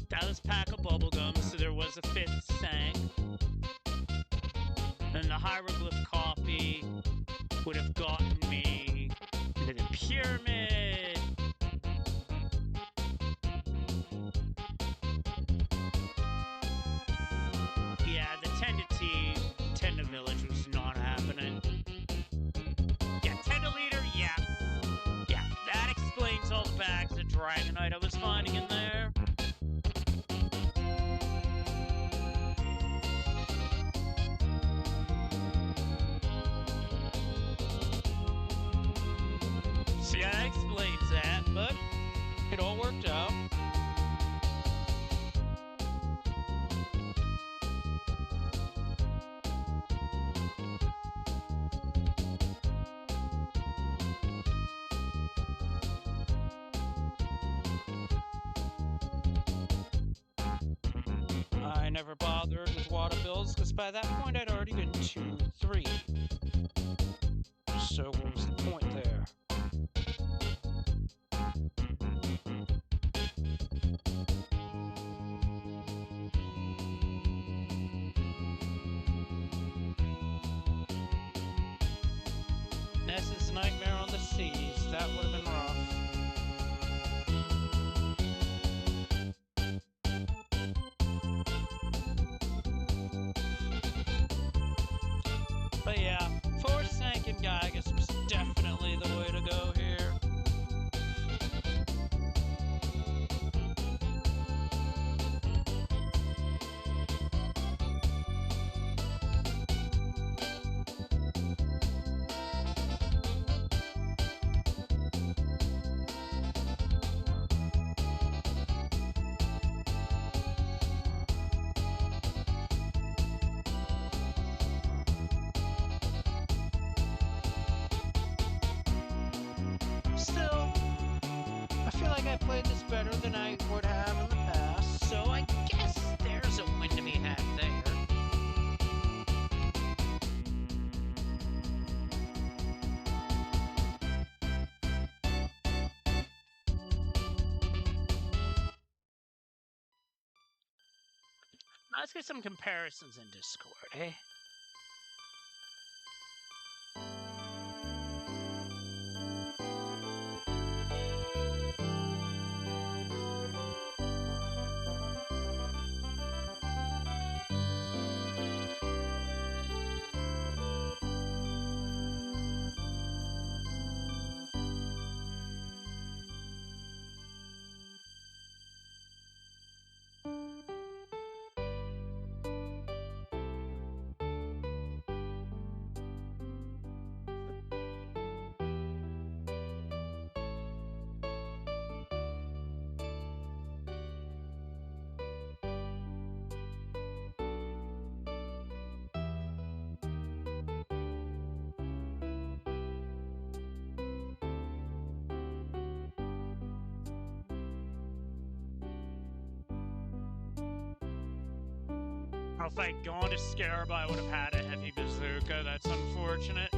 Speaker 1: That was pack of bubblegum, so there was a 5th sank. And the hieroglyph coffee would have gotten me into the pyramid. Yeah, the Tenda village was not happening. Yeah, Tenda leader, yeah. Yeah, that explains all the bags of Dragonite I was finding in there. So yeah, that explains that, but it all worked out.
Speaker 2: never bothered with water bills because by that point I'd already been 2-3. So what was the point there? Ness's Nightmare on the Seas. That would have been rough. But yeah, Force Sank and Gygus was definitely the way to go here. Still, I feel like I played this better than I would have in the past, so I guess there's a win to be had there.
Speaker 1: Let's get some comparisons in Discord, eh? Oh, if I'd gone to Scarab, I would have had a heavy bazooka. That's unfortunate.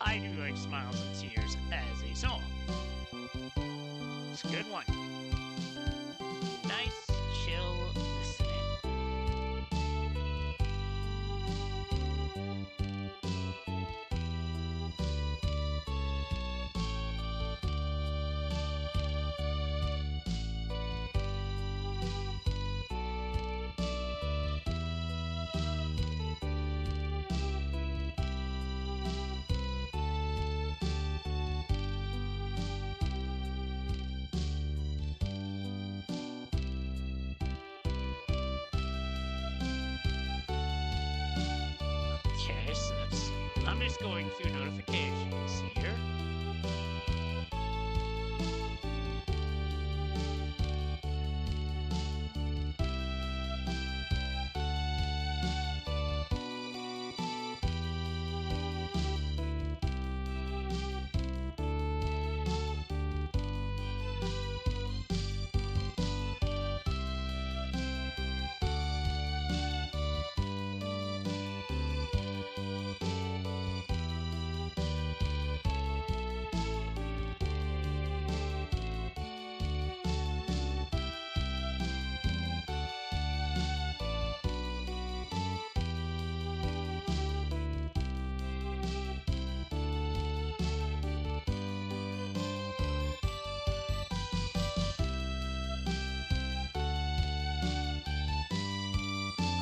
Speaker 1: I do like Smiles and Tears as a song. It's a good one. Nice, chill listening. just going through notifications here.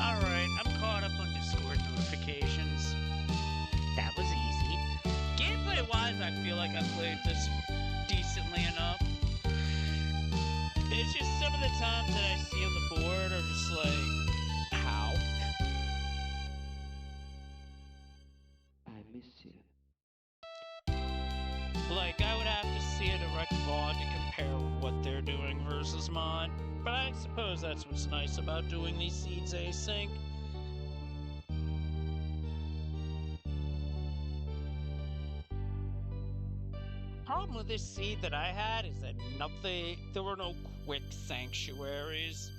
Speaker 1: Alright, I'm caught up on Discord notifications. That was easy. Gameplay-wise, I feel like I played this decently enough. It's just some of the times that I see on the board are just like, how?
Speaker 3: I miss you.
Speaker 1: Like, I would have to see a direct VOD to compare what they're doing versus mine. But I suppose that's what's nice about doing these seeds async. Problem with this seed that I had is that there were no quick sanctuaries.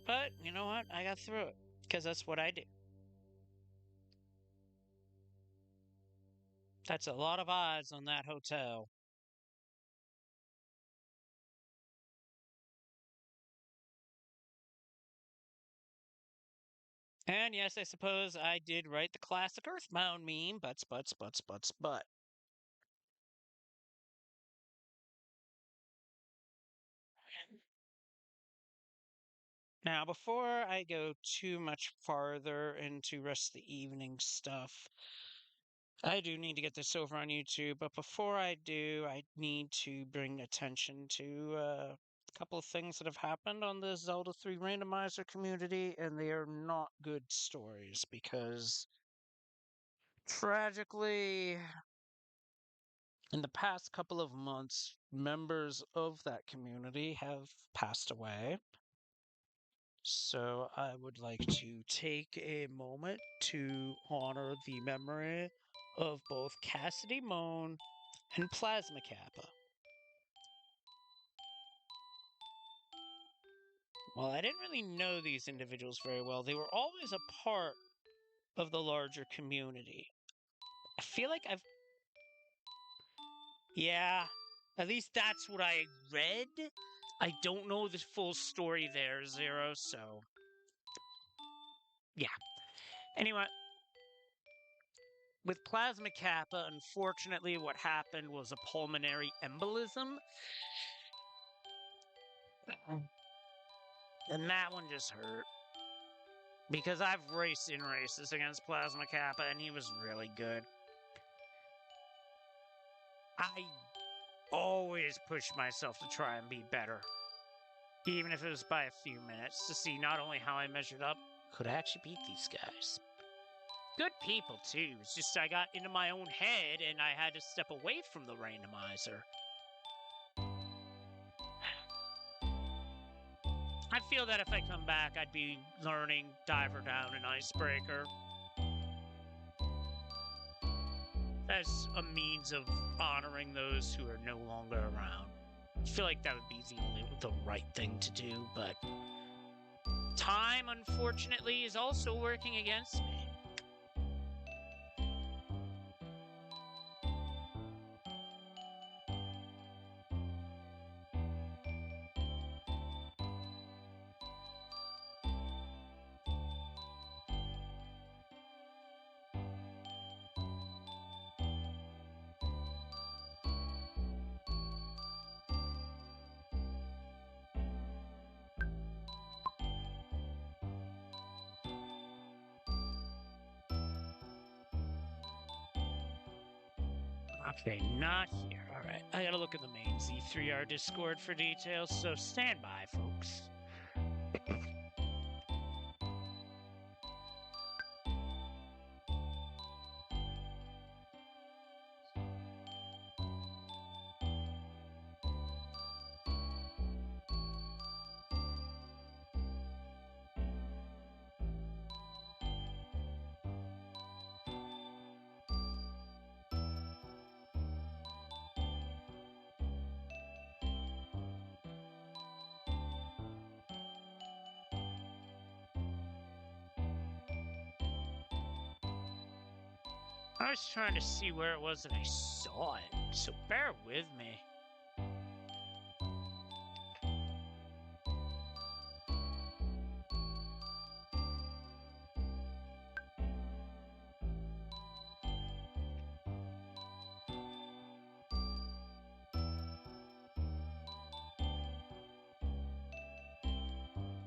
Speaker 1: But, you know what? I got through it, because that's what I do. That's a lot of eyes on that hotel. And yes, I suppose I did write the classic Earthbound meme, but. Now, before I go too much farther into rest of the evening stuff, I do need to get this over on YouTube, but before I do, I need to bring attention to a couple of things that have happened on the Zelda 3 randomizer community, and they are not good stories because, tragically, in the past couple of months, members of that community have passed away. So I would like to take a moment to honor the memory of both Cassidy Moan and Plasma Kappa. Well, I didn't really know these individuals very well. They were always a part of the larger community. I feel like yeah, at least that's what I read. I don't know the full story there, Zero, so. Yeah. Anyway, with Plasma Kappa, unfortunately, what happened was a pulmonary embolism. And that one just hurt. Because I've raced in races against Plasma Kappa, and he was really good. I always pushed myself to try and be better. Even if it was by a few minutes, to see not only how I measured up, could I actually beat these guys. Good people, too. It's just I got into my own head, and I had to step away from the randomizer. I feel that if I come back, I'd be learning Diver Down and Icebreaker as a means of honoring those who are no longer around. I feel like that would be the right thing to do, but time, unfortunately, is also working against me. Okay, not here. Alright, I gotta look at the main Z3R Discord for details, so stand by, folks. I was trying to see where it was that I saw it, so bear with me.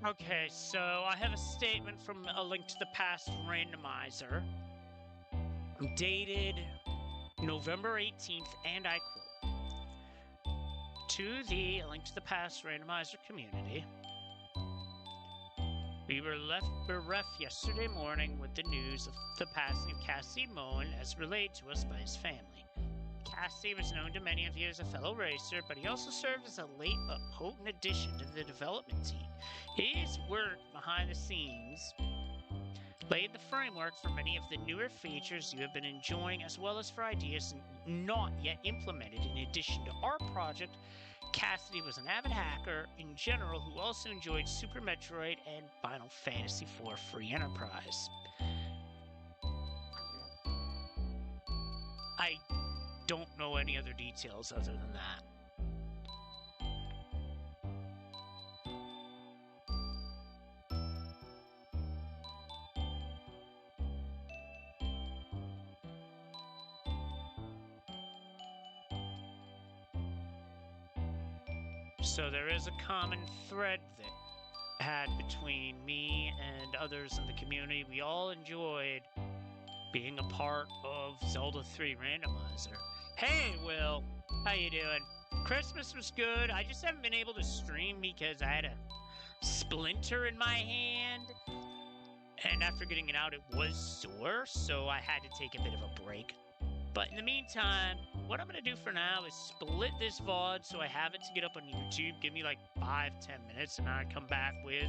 Speaker 1: Okay, so I have a statement from A Link to the Past randomizer, dated November 18th, and I quote, "To the A Link to the Past randomizer community, we were left bereft yesterday morning with the news of the passing of Cassie Moen as relayed to us by his family. Cassie was known to many of you as a fellow racer, but he also served as a late but potent addition to the development team. His work behind the scenes laid the framework for many of the newer features you have been enjoying, as well as for ideas not yet implemented. In addition to our project, Cassidy was an avid hacker in general who also enjoyed Super Metroid and Final Fantasy IV Free Enterprise." I don't know any other details other than that. So there is a common thread that had between me and others in the community. We all enjoyed being a part of Zelda 3 Randomizer. Hey, Will, how you doing? Christmas was good. I just haven't been able to stream because I had a splinter in my hand. And after getting it out, it was sore, so I had to take a bit of a break. But in the meantime, what I'm going to do for now is split this VOD so I have it to get up on YouTube. Give me like 5-10 minutes, and I come back with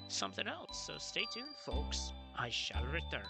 Speaker 1: something else. So stay tuned, folks. I shall return.